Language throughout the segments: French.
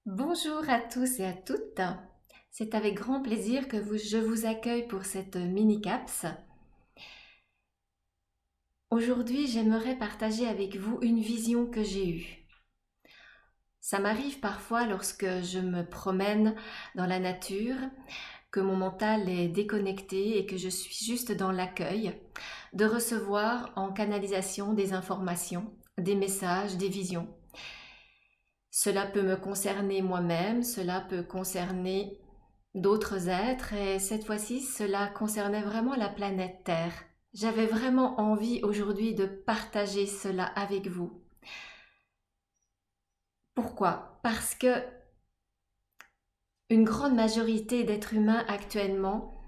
Bonjour à tous et à toutes. C'est avec grand plaisir que je vous accueille pour cette mini-caps. Aujourd'hui, j'aimerais partager avec vous une vision que j'ai eue. Ça m'arrive parfois lorsque je me promène dans la nature, que mon mental est déconnecté et que je suis juste dans l'accueil, de recevoir en canalisation des informations, des messages, des visions. Cela peut me concerner moi-même, cela peut concerner d'autres êtres et cette fois-ci, cela concernait vraiment la planète Terre. J'avais vraiment envie aujourd'hui de partager cela avec vous. Pourquoi? Parce que une grande majorité d'êtres humains actuellement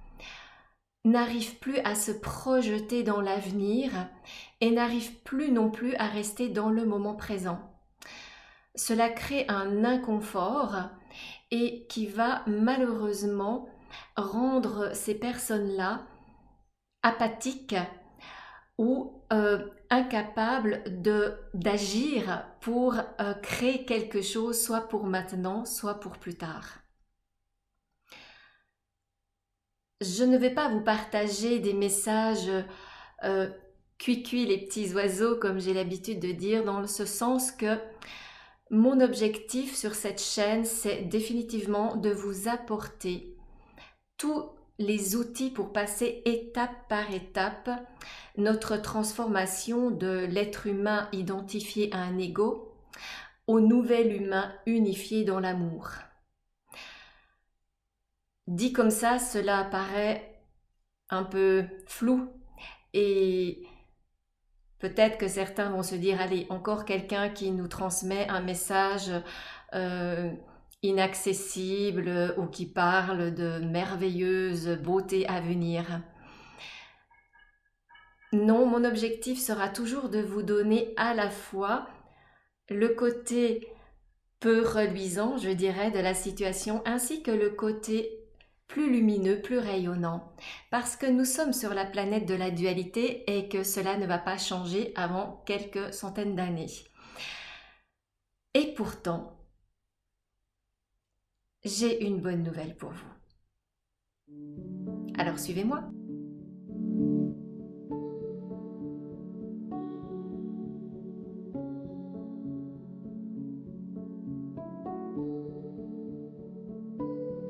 n'arrivent plus à se projeter dans l'avenir et n'arrivent plus non plus à rester dans le moment présent. Cela crée un inconfort et qui va malheureusement rendre ces personnes-là apathiques ou incapables d'agir pour créer quelque chose, soit pour maintenant, soit pour plus tard. Je ne vais pas vous partager des messages cuicui les petits oiseaux, comme j'ai l'habitude de dire, dans ce sens que mon objectif sur cette chaîne, c'est définitivement de vous apporter tous les outils pour passer étape par étape notre transformation de l'être humain identifié à un ego au nouvel humain unifié dans l'amour. Dit comme ça, cela paraît un peu flou et peut-être que certains vont se dire, allez, encore quelqu'un qui nous transmet un message inaccessible ou qui parle de merveilleuse beauté à venir. Non, mon objectif sera toujours de vous donner à la fois le côté peu reluisant, je dirais, de la situation, ainsi que le côté plus lumineux, plus rayonnant, parce que nous sommes sur la planète de la dualité et que cela ne va pas changer avant quelques centaines d'années. Et pourtant, j'ai une bonne nouvelle pour vous. Alors suivez-moi.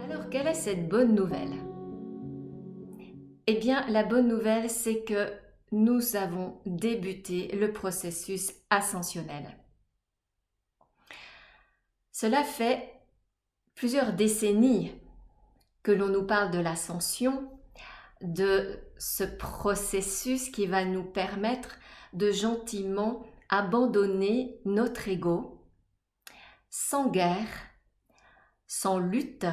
Alors, quelle est cette bonne nouvelle? Eh bien, la bonne nouvelle, c'est que nous avons débuté le processus ascensionnel. Cela fait plusieurs décennies que l'on nous parle de l'ascension, de ce processus qui va nous permettre de gentiment abandonner notre ego sans guerre, sans lutte,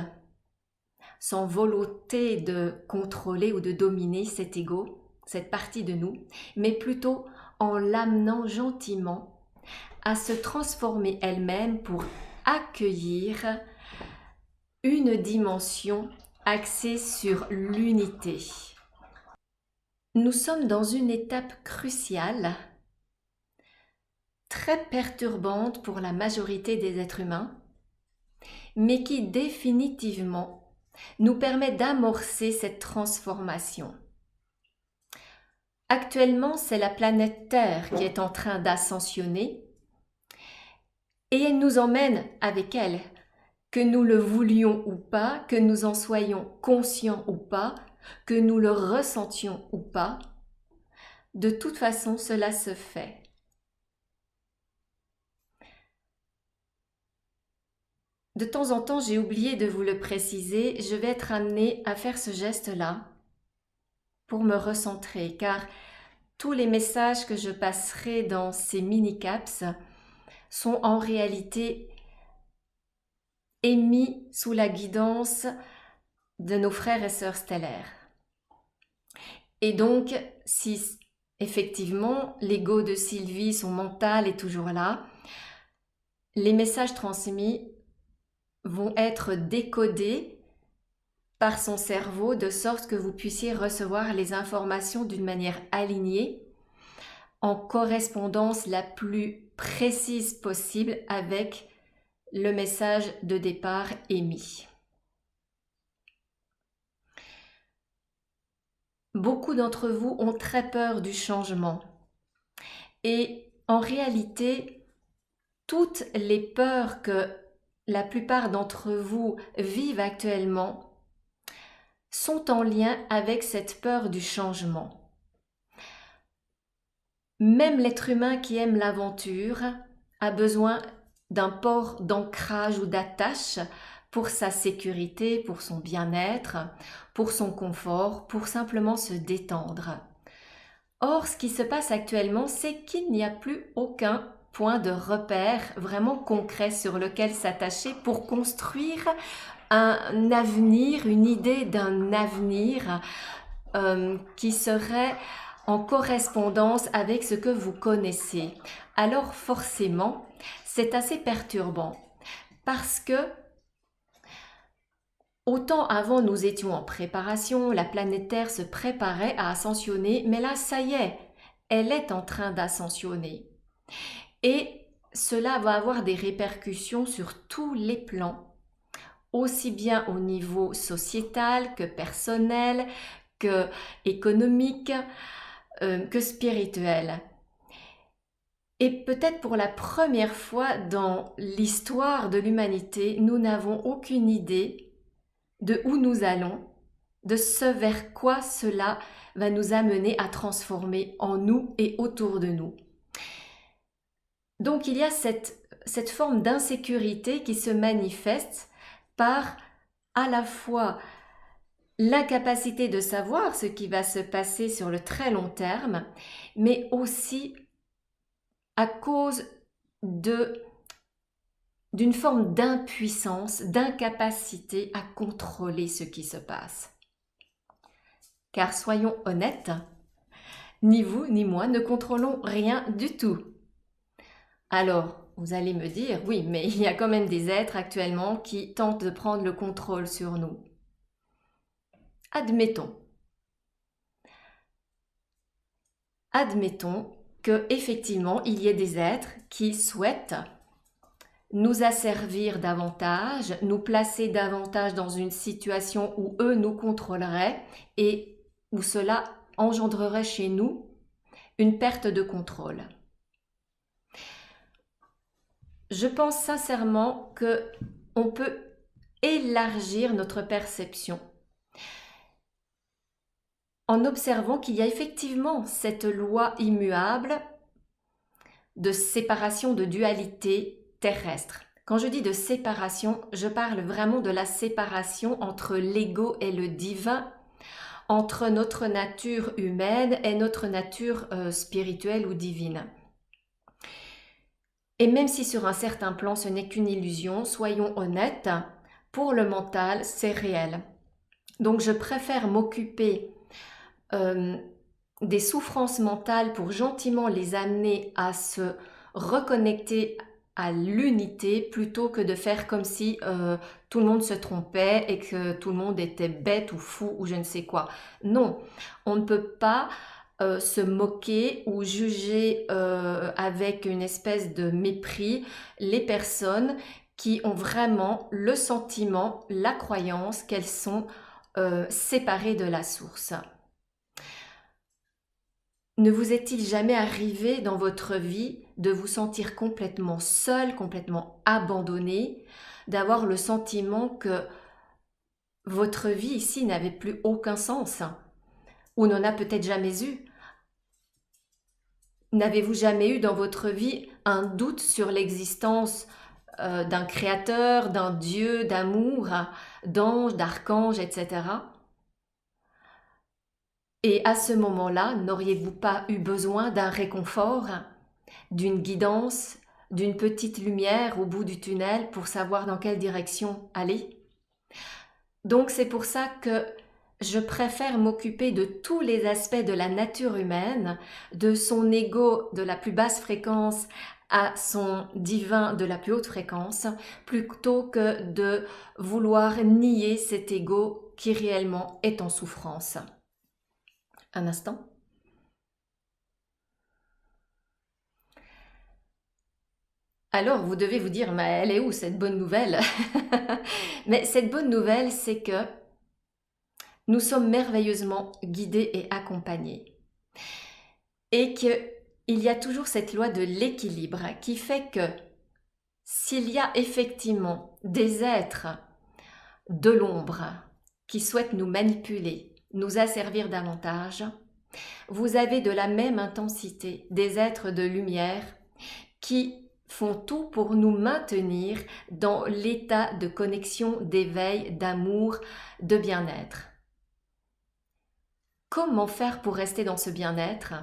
sans volonté de contrôler ou de dominer cet ego, cette partie de nous, mais plutôt en l'amenant gentiment à se transformer elle-même pour accueillir une dimension axée sur l'unité. Nous sommes dans une étape cruciale, très perturbante pour la majorité des êtres humains, mais qui définitivement nous permet d'amorcer cette transformation. Actuellement, c'est la planète Terre qui est en train d'ascensionner et elle nous emmène avec elle, que nous le voulions ou pas, que nous en soyons conscients ou pas, que nous le ressentions ou pas. De toute façon, cela se fait. De temps en temps, j'ai oublié de vous le préciser, je vais être amenée à faire ce geste-là pour me recentrer, car tous les messages que je passerai dans ces mini-caps sont en réalité émis sous la guidance de nos frères et sœurs stellaires. Et donc, si effectivement l'ego de Sylvie, son mental est toujours là, les messages transmis vont être décodés par son cerveau de sorte que vous puissiez recevoir les informations d'une manière alignée, en correspondance la plus précise possible avec le message de départ émis. Beaucoup d'entre vous ont très peur du changement. Et en réalité, toutes les peurs que la plupart d'entre vous vivent actuellement sont en lien avec cette peur du changement. Même l'être humain qui aime l'aventure a besoin d'un port d'ancrage ou d'attache pour sa sécurité, pour son bien-être, pour son confort, pour simplement se détendre. Or, ce qui se passe actuellement, c'est qu'il n'y a plus aucun point de repère vraiment concret sur lequel s'attacher pour construire un avenir, une idée d'un avenir qui serait en correspondance avec ce que vous connaissez. Alors forcément, c'est assez perturbant parce que autant avant nous étions en préparation, la planète Terre se préparait à ascensionner, mais là ça y est, elle est en train d'ascensionner. Et cela va avoir des répercussions sur tous les plans, aussi bien au niveau sociétal que personnel, que économique, que spirituel. Et peut-être pour la première fois dans l'histoire de l'humanité, nous n'avons aucune idée de où nous allons, de ce vers quoi cela va nous amener à transformer en nous et autour de nous. Donc il y a cette forme d'insécurité qui se manifeste par à la fois l'incapacité de savoir ce qui va se passer sur le très long terme, mais aussi à cause d'une forme d'impuissance, d'incapacité à contrôler ce qui se passe. Car soyons honnêtes, ni vous ni moi ne contrôlons rien du tout. Alors, vous allez me dire, oui, mais il y a quand même des êtres actuellement qui tentent de prendre le contrôle sur nous. Admettons qu'effectivement, il y ait des êtres qui souhaitent nous asservir davantage, nous placer davantage dans une situation où eux nous contrôleraient et où cela engendrerait chez nous une perte de contrôle. Je pense sincèrement qu'on peut élargir notre perception en observant qu'il y a effectivement cette loi immuable de séparation, de dualité terrestre. Quand je dis de séparation, je parle vraiment de la séparation entre l'ego et le divin, entre notre nature humaine et notre nature spirituelle ou divine. Et même si sur un certain plan ce n'est qu'une illusion, soyons honnêtes, pour le mental c'est réel. Donc je préfère m'occuper des souffrances mentales pour gentiment les amener à se reconnecter à l'unité plutôt que de faire comme si tout le monde se trompait et que tout le monde était bête ou fou ou je ne sais quoi. Non, on ne peut pas se moquer ou juger avec une espèce de mépris les personnes qui ont vraiment le sentiment, la croyance qu'elles sont séparées de la source. Ne vous est-il jamais arrivé dans votre vie de vous sentir complètement seul, complètement abandonné, d'avoir le sentiment que votre vie ici n'avait plus aucun sens ou n'en a peut-être jamais eu? N'avez-vous jamais eu dans votre vie un doute sur l'existence d'un créateur, d'un Dieu, d'amour, d'ange, d'archange, etc. Et à ce moment-là, n'auriez-vous pas eu besoin d'un réconfort, d'une guidance, d'une petite lumière au bout du tunnel pour savoir dans quelle direction aller? Donc c'est pour ça que je préfère m'occuper de tous les aspects de la nature humaine, de son ego de la plus basse fréquence à son divin de la plus haute fréquence, plutôt que de vouloir nier cet ego qui réellement est en souffrance. Un instant. Alors vous devez vous dire, mais elle est où cette bonne nouvelle? Mais cette bonne nouvelle, c'est que nous sommes merveilleusement guidés et accompagnés. Et qu'il y a toujours cette loi de l'équilibre qui fait que s'il y a effectivement des êtres de l'ombre qui souhaitent nous manipuler, nous asservir davantage, vous avez de la même intensité des êtres de lumière qui font tout pour nous maintenir dans l'état de connexion, d'éveil, d'amour, de bien-être. Comment faire pour rester dans ce bien-être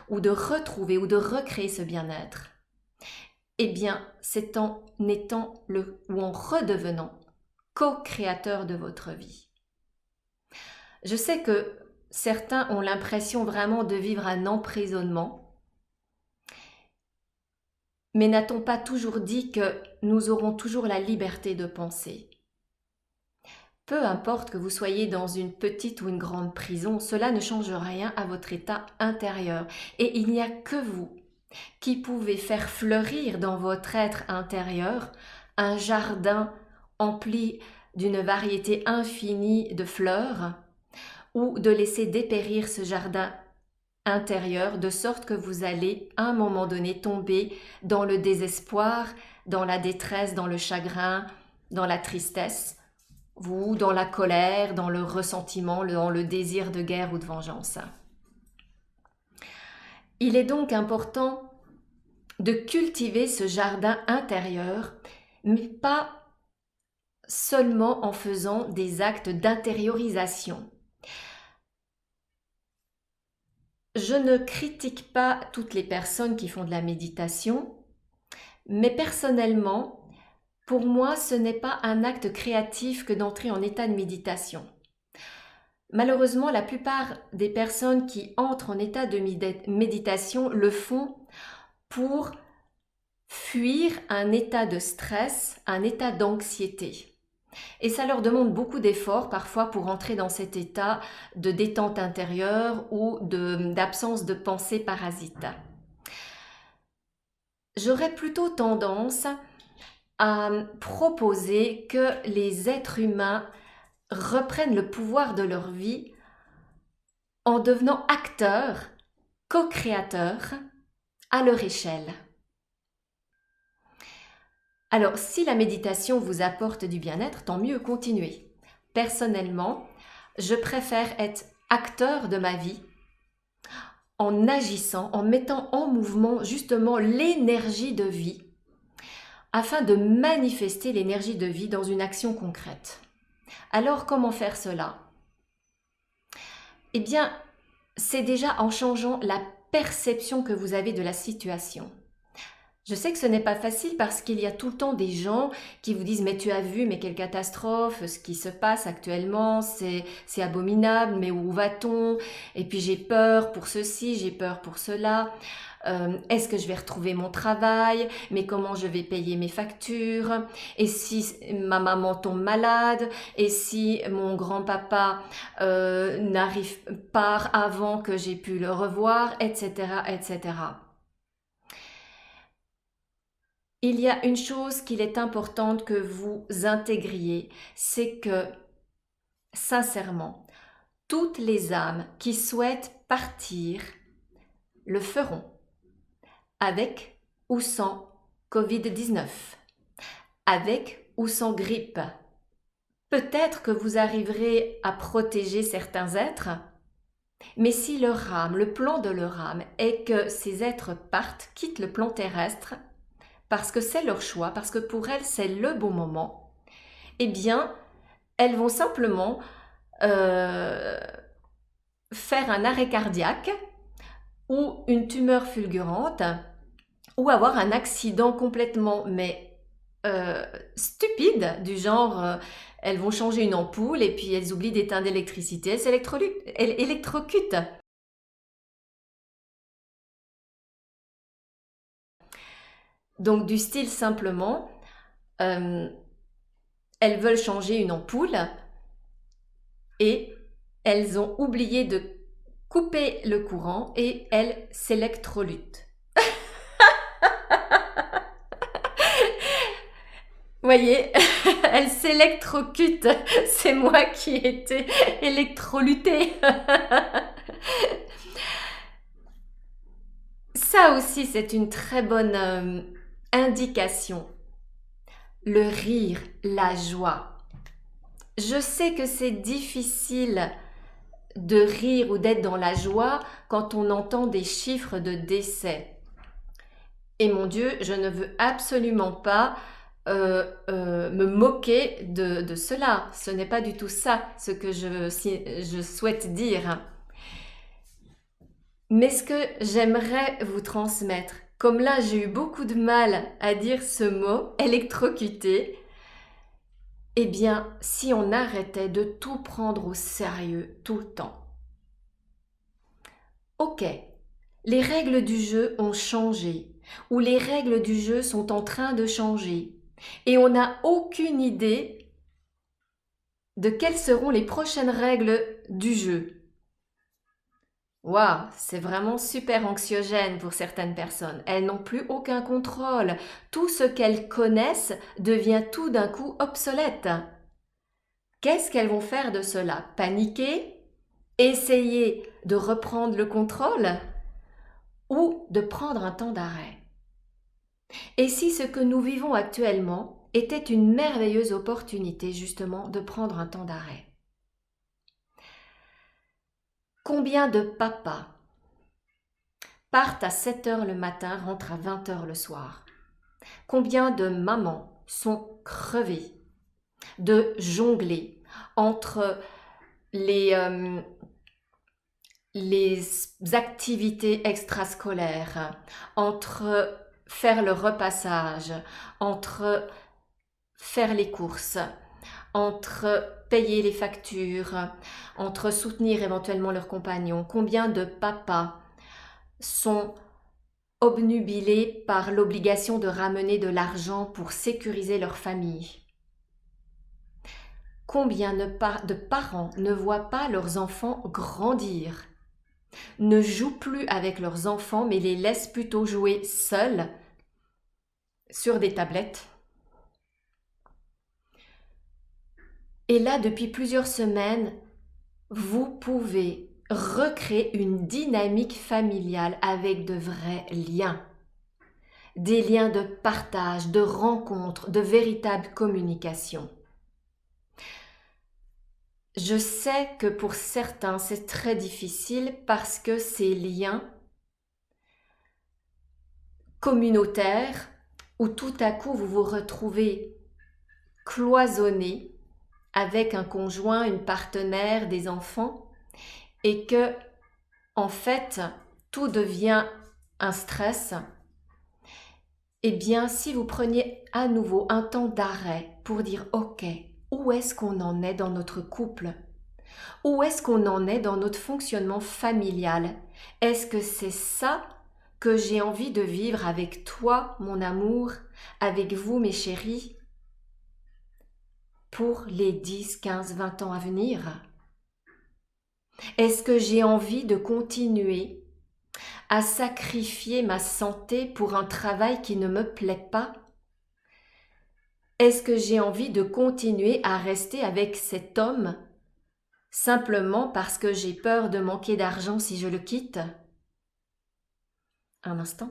ou de retrouver ou de recréer ce bien-être? Eh bien, c'est en étant ou en redevenant co-créateur de votre vie. Je sais que certains ont l'impression vraiment de vivre un emprisonnement, mais n'a-t-on pas toujours dit que nous aurons toujours la liberté de penser? Peu importe que vous soyez dans une petite ou une grande prison, cela ne change rien à votre état intérieur. Et il n'y a que vous qui pouvez faire fleurir dans votre être intérieur un jardin empli d'une variété infinie de fleurs, ou de laisser dépérir ce jardin intérieur de sorte que vous allez à un moment donné tomber dans le désespoir, dans la détresse, dans le chagrin, dans la tristesse, ou dans la colère, dans le ressentiment, dans le désir de guerre ou de vengeance. Il est donc important de cultiver ce jardin intérieur, mais pas seulement en faisant des actes d'intériorisation. Je ne critique pas toutes les personnes qui font de la méditation, mais personnellement, pour moi, ce n'est pas un acte créatif que d'entrer en état de méditation. Malheureusement, la plupart des personnes qui entrent en état de méditation le font pour fuir un état de stress, un état d'anxiété. Et ça leur demande beaucoup d'efforts parfois pour entrer dans cet état de détente intérieure ou d'absence de pensée parasite. J'aurais plutôt tendance à proposer que les êtres humains reprennent le pouvoir de leur vie en devenant acteurs, co-créateurs à leur échelle. Alors, si la méditation vous apporte du bien-être, tant mieux, continuez. Personnellement, je préfère être acteur de ma vie en agissant, en mettant en mouvement justement l'énergie de vie afin de manifester l'énergie de vie dans une action concrète. Alors, comment faire cela? Eh bien, c'est déjà en changeant la perception que vous avez de la situation. Je sais que ce n'est pas facile parce qu'il y a tout le temps des gens qui vous disent « mais tu as vu, mais quelle catastrophe, ce qui se passe actuellement, c'est abominable, mais où va-t-on? Et puis j'ai peur pour ceci, j'ai peur pour cela. Est-ce que je vais retrouver mon travail? Mais comment je vais payer mes factures? Et si ma maman tombe malade? Et si mon grand-papa n'arrive pas avant que j'ai pu le revoir? Etc. etc. » Il y a une chose qu'il est importante que vous intégriez, c'est que, sincèrement, toutes les âmes qui souhaitent partir le feront, avec ou sans Covid-19, avec ou sans grippe. Peut-être que vous arriverez à protéger certains êtres, mais si leur âme, le plan de leur âme est que ces êtres partent, quittent le plan terrestre, parce que c'est leur choix, parce que pour elles c'est le bon moment, eh bien, elles vont simplement faire un arrêt cardiaque ou une tumeur fulgurante ou avoir un accident complètement stupide, du genre elles vont changer une ampoule et puis elles oublient d'éteindre l'électricité, elles s'électrocutent. Donc du style simplement, elles veulent changer une ampoule et elles ont oublié de couper le courant et elles s'électrocutent. Voyez, elle s'électrocute. C'est moi qui ai été électrolutée. Ça aussi, c'est une très bonne indication. Le rire, la joie. Je sais que c'est difficile de rire ou d'être dans la joie quand on entend des chiffres de décès. Et mon Dieu, je ne veux absolument pas me moquer de cela. Ce n'est pas du tout ça ce que je souhaite dire. Mais ce que j'aimerais vous transmettre, comme là j'ai eu beaucoup de mal à dire ce mot, électrocuté, eh bien, si on arrêtait de tout prendre au sérieux tout le temps. Ok, les règles du jeu ont changé, ou les règles du jeu sont en train de changer, et on n'a aucune idée de quelles seront les prochaines règles du jeu. Waouh, c'est vraiment super anxiogène pour certaines personnes. Elles n'ont plus aucun contrôle. Tout ce qu'elles connaissent devient tout d'un coup obsolète. Qu'est-ce qu'elles vont faire de cela? Paniquer? Essayer de reprendre le contrôle? Ou de prendre un temps d'arrêt? Et si ce que nous vivons actuellement était une merveilleuse opportunité justement de prendre un temps d'arrêt? Combien de papas partent à 7 heures le matin, rentrent à 20 heures le soir? Combien de mamans sont crevées de jongler entre les activités extrascolaires, entre faire le repassage, entre faire les courses, entre payer les factures, entre soutenir éventuellement leurs compagnons? Combien de papas sont obnubilés par l'obligation de ramener de l'argent pour sécuriser leur famille? Combien de parents ne voient pas leurs enfants grandir, ne jouent plus avec leurs enfants mais les laissent plutôt jouer seuls sur des tablettes? Et là, depuis plusieurs semaines, vous pouvez recréer une dynamique familiale avec de vrais liens. Des liens de partage, de rencontre, de véritable communication. Je sais que pour certains, c'est très difficile parce que ces liens communautaires où tout à coup vous vous retrouvez cloisonné avec un conjoint, une partenaire, des enfants, et que, en fait, tout devient un stress, eh bien, si vous preniez à nouveau un temps d'arrêt pour dire « Ok, où est-ce qu'on en est dans notre couple? Où est-ce qu'on en est dans notre fonctionnement familial? Est-ce que c'est ça que j'ai envie de vivre avec toi, mon amour, avec vous, mes chéris, pour les 10, 15, 20 ans à venir? Est-ce que j'ai envie de continuer à sacrifier ma santé pour un travail qui ne me plaît pas? Est-ce que j'ai envie de continuer à rester avec cet homme simplement parce que j'ai peur de manquer d'argent si je le quitte? Un instant.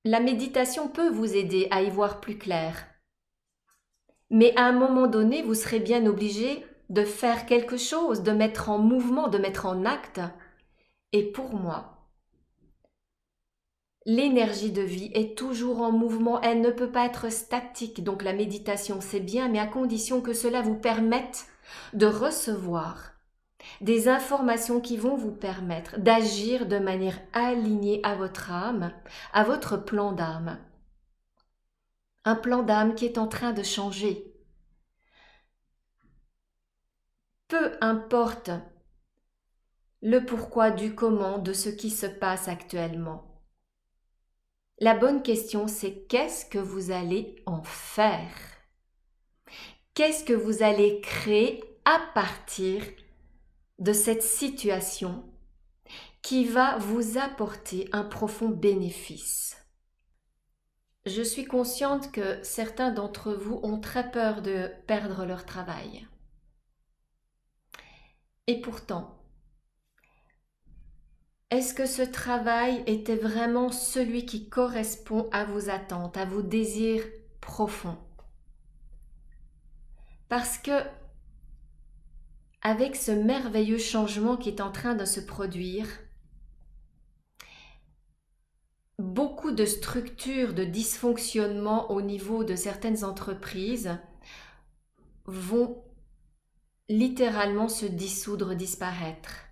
La méditation peut vous aider à y voir plus clair. Mais à un moment donné, vous serez bien obligé de faire quelque chose, de mettre en mouvement, de mettre en acte. Et pour moi, l'énergie de vie est toujours en mouvement, elle ne peut pas être statique. Donc la méditation, c'est bien, mais à condition que cela vous permette de recevoir des informations qui vont vous permettre d'agir de manière alignée à votre âme, à votre plan d'âme. Un plan d'âme qui est en train de changer. Peu importe le pourquoi du comment de ce qui se passe actuellement. La bonne question, c'est qu'est-ce que vous allez en faire? Qu'est-ce que vous allez créer à partir de cette situation qui va vous apporter un profond bénéfice. Je suis consciente que certains d'entre vous ont très peur de perdre leur travail. Et pourtant, est-ce que ce travail était vraiment celui qui correspond à vos attentes, à vos désirs profonds? Parce que, avec ce merveilleux changement qui est en train de se produire, beaucoup de structures de dysfonctionnement au niveau de certaines entreprises vont littéralement se dissoudre, disparaître.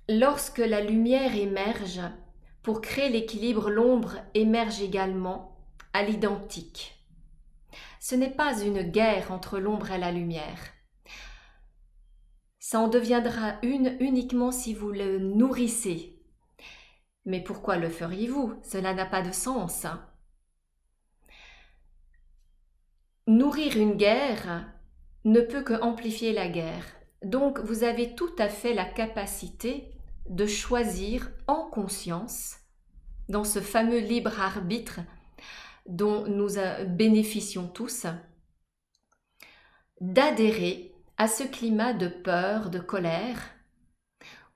Lorsque la lumière émerge, pour créer l'équilibre, l'ombre émerge également à l'identique. Ce n'est pas une guerre entre l'ombre et la lumière. Ça en deviendra une uniquement si vous le nourrissez. Mais pourquoi le feriez-vous? Cela n'a pas de sens. Nourrir une guerre ne peut que amplifier la guerre. Donc vous avez tout à fait la capacité de choisir en conscience, dans ce fameux libre arbitre dont nous bénéficions tous, d'adhérer à ce climat de peur, de colère,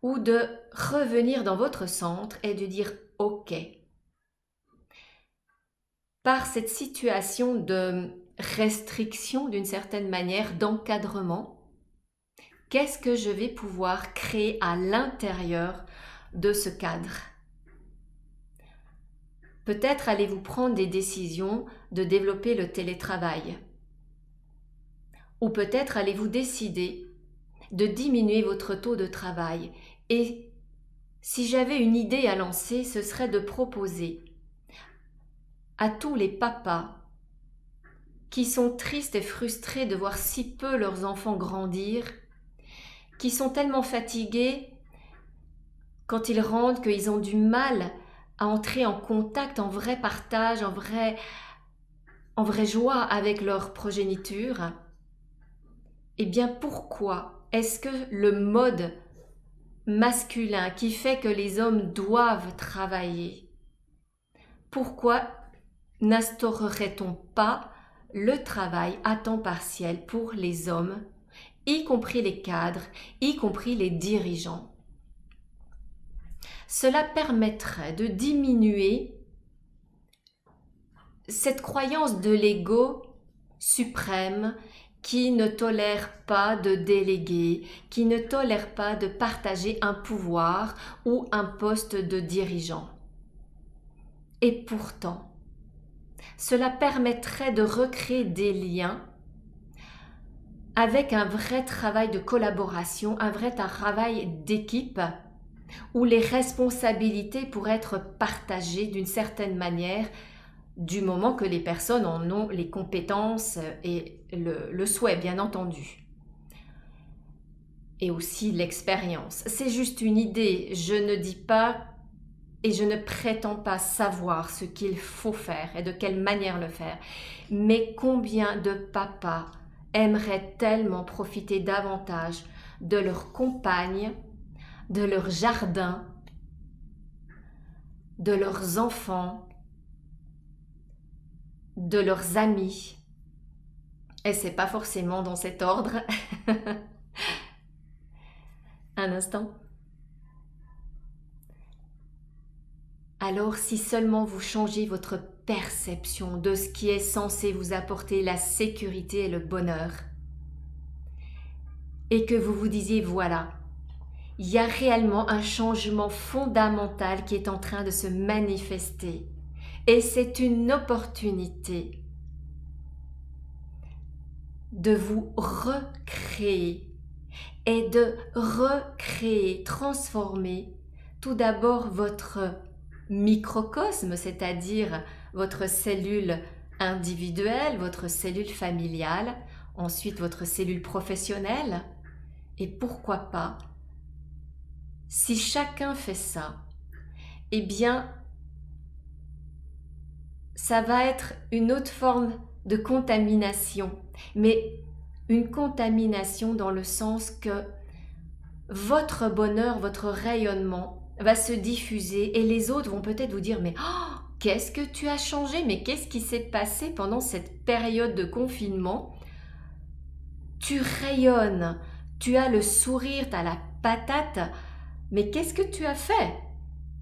ou de revenir dans votre centre et de dire « Ok ». Par cette situation de restriction d'une certaine manière, d'encadrement, qu'est-ce que je vais pouvoir créer à l'intérieur de ce cadre? Peut-être allez-vous prendre des décisions de développer le télétravail. Ou peut-être allez-vous décider de diminuer votre taux de travail. Et si j'avais une idée à lancer, ce serait de proposer à tous les papas qui sont tristes et frustrés de voir si peu leurs enfants grandir, qui sont tellement fatigués quand ils rentrent qu'ils ont du mal à entrer en contact, en vrai partage, en vraie joie avec leur progéniture, eh bien pourquoi est-ce que le mode masculin qui fait que les hommes doivent travailler, pourquoi n'instaurerait-on pas le travail à temps partiel pour les hommes, y compris les cadres, y compris les dirigeants? Cela permettrait de diminuer cette croyance de l'ego suprême qui ne tolère pas de déléguer, qui ne tolère pas de partager un pouvoir ou un poste de dirigeant. Et pourtant, cela permettrait de recréer des liens avec un vrai travail de collaboration, un vrai travail d'équipe, où les responsabilités pourraient être partagées d'une certaine manière, du moment que les personnes en ont les compétences et le souhait, bien entendu. Et aussi l'expérience. C'est juste une idée. Je ne dis pas et je ne prétends pas savoir ce qu'il faut faire et de quelle manière le faire. Mais combien de papas aimeraient tellement profiter davantage de leur compagne, de leur jardin, de leurs enfants, de leurs amis. Et c'est pas forcément dans cet ordre. Un instant. Alors si seulement vous changez votre perception de ce qui est censé vous apporter la sécurité et le bonheur, et que vous vous disiez voilà, il y a réellement un changement fondamental qui est en train de se manifester. Et c'est une opportunité de vous recréer et de recréer, transformer tout d'abord votre microcosme, c'est-à-dire votre cellule individuelle, votre cellule familiale, ensuite votre cellule professionnelle. Et pourquoi pas, si chacun fait ça, eh bien, ça va être une autre forme de contamination, mais une contamination dans le sens que votre bonheur, votre rayonnement va se diffuser et les autres vont peut-être vous dire « Mais oh, qu'est-ce que tu as changé? Mais qu'est-ce qui s'est passé pendant cette période de confinement? Tu rayonnes, tu as le sourire, tu as la patate, mais qu'est-ce que tu as fait ?»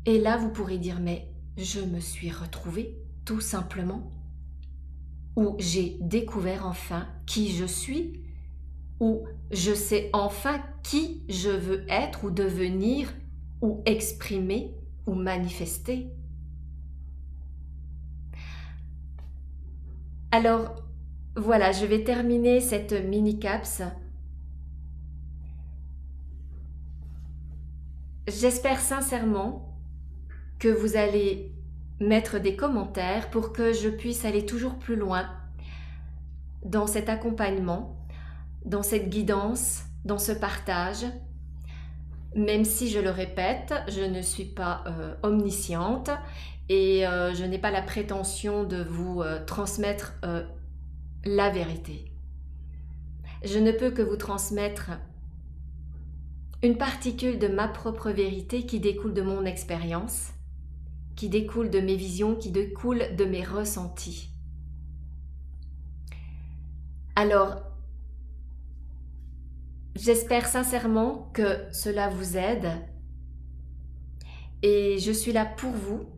Et là, vous pourrez dire « Mais je me suis retrouvée, tout simplement. » Ou « J'ai découvert enfin qui je suis. » Ou « Je sais enfin qui je veux être ou devenir ou exprimer ou manifester. » Alors, voilà, je vais terminer cette mini-caps. J'espère sincèrement que vous allez mettre des commentaires pour que je puisse aller toujours plus loin dans cet accompagnement, dans cette guidance, dans ce partage. Même si, je le répète, je ne suis pas omnisciente et je n'ai pas la prétention de vous transmettre la vérité. Je ne peux que vous transmettre une particule de ma propre vérité qui découle de mon expérience, qui découle de mes visions, qui découle de mes ressentis. Alors, j'espère sincèrement que cela vous aide et je suis là pour vous.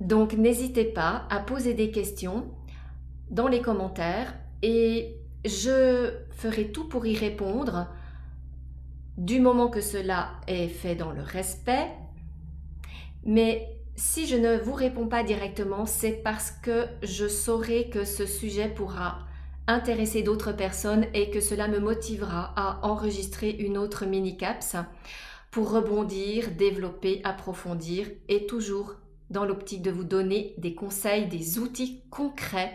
Donc, n'hésitez pas à poser des questions dans les commentaires et je ferai tout pour y répondre du moment que cela est fait dans le respect. Mais si je ne vous réponds pas directement, c'est parce que je saurai que ce sujet pourra intéresser d'autres personnes et que cela me motivera à enregistrer une autre mini-caps pour rebondir, développer, approfondir et toujours dans l'optique de vous donner des conseils, des outils concrets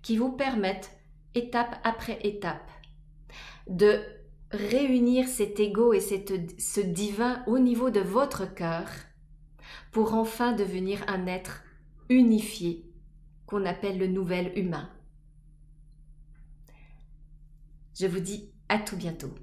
qui vous permettent, étape après étape, de réunir cet ego et ce divin au niveau de votre cœur pour enfin devenir un être unifié qu'on appelle le nouvel humain. Je vous dis à tout bientôt.